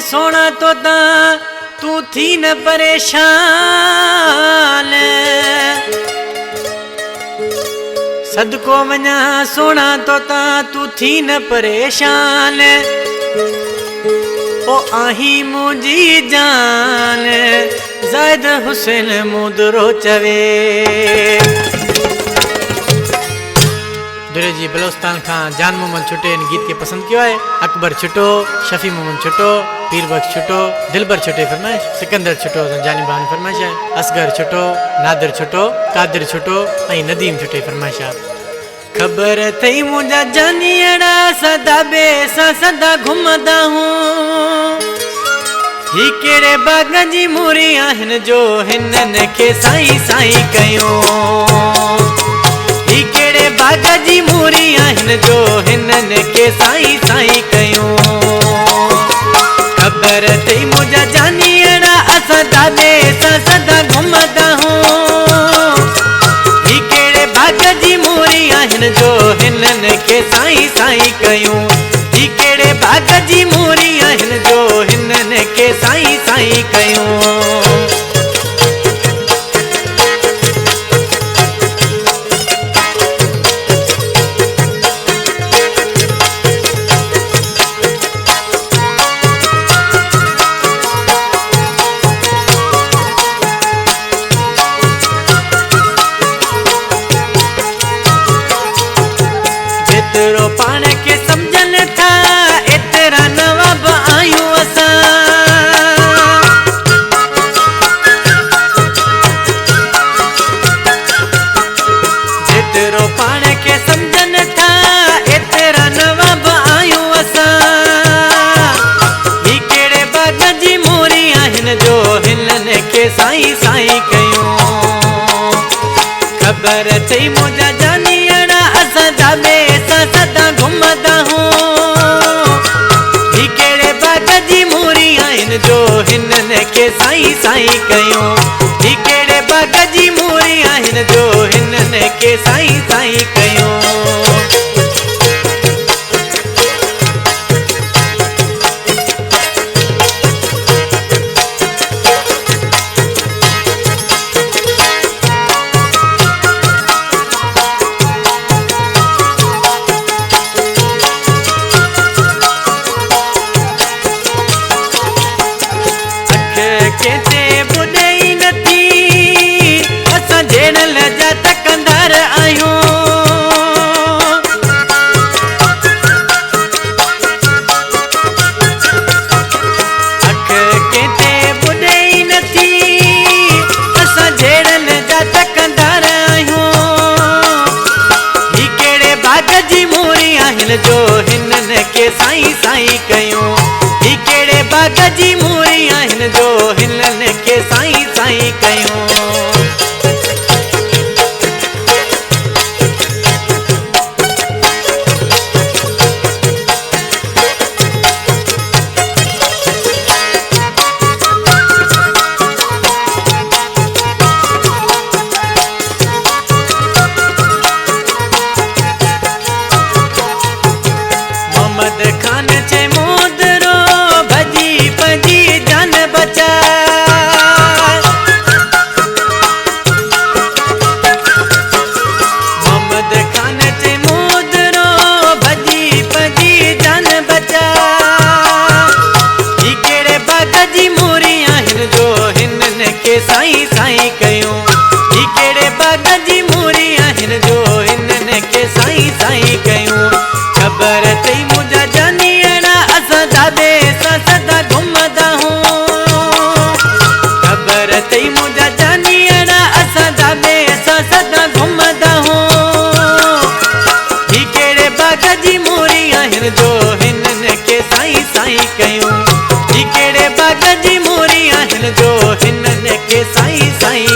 सोना तोता तू थी न परेशान। सदको वञा सोना तोता तू थी न परेशान। ओ आही मुझी जान ज़ाहिद हुसैन मुदरो चवे। दुरे जी बलोचिस्तान का जान मोहम्मद छुटे इन गीत के पसंद किया है। अकबर छुटो, शफी मोहम्मद छुटो, पीर बख्श छुटो, दिलबर छुटे फरमाइश, सिकंदर छुटो जानी बहान फरमाइश है, असगर छुटो, नादिर छुटो, कादिर छुटो, ऐं नदीम छुटे फरमाइश है। खबर थई मुझा जानियड़ा सदा बेसा सदा घुमदा हूँ। ही केड़े बाग जी मूरी आहिन जो हिनन के साई साई कयो। ही केड़े बाग जी मूरी आहिन जो हिनन के साई साई कयो। खबर थई मुझा जानियड़ा सदा बेसा सदा घुमदा हूँ। ही केड़े बाग जी मूरी आहिन जो हिनन के साई साई कयूं। ही केड़े बाग जी मूरी आहिन जो हिनन के साई साई कयूं। जितरो पाण के समझन था एतरा नवाब आयूं असां। जितरो पाण के समझन था एतरा नवाब आयूं असां। ही केड़े बाग जी मूरी आहिन जो हिनन के साई साई कयूं। खबर थई मुझा जानियड़ा सदा बेसा सदा घुमदा हूँ। ही केड़े बाग जी मूरी आहिन जो हिनन के साई साई कयूं। ही केड़े बाग जी मूरी आहिन जो हिनन के साई साई कयूं। केते बुॾई नथी असां जेड़ल जा तकंदर आहियूं। अख केते बुॾई नथी असां जेड़ल जा तकंदर आहियूं। ही केड़े बाग जी मूरी आहिन जो हिनन के साई साई कयूं। ही केड़े बाग जी मूरी आहिन जो हिनन के साई साई कयूं। मोहम्मद खान चे मुदरो भजी भजी जान बचा। मोहम्मद खान चे मुदरो भजी भजी जान बचा। ही केड़े बाग जी मूरी आहिन जो हिनन के साई साई कयूं। ही केड़े बाग जी मूरी आहिन जो हिनन के साई साई कयूं। खबर थई मुझा जानियड़ा सदा बेसा सदा घुमदा हूँ। खबर थई मुझा जानियड़ा सदा बेसा सदा घुमदा हूँ। ही केड़े बाग जी मूरी आहिन जो हिनन के साई साई कयूं। ही केड़े बाग जी मूरी आहिन जो हिनन के साई साई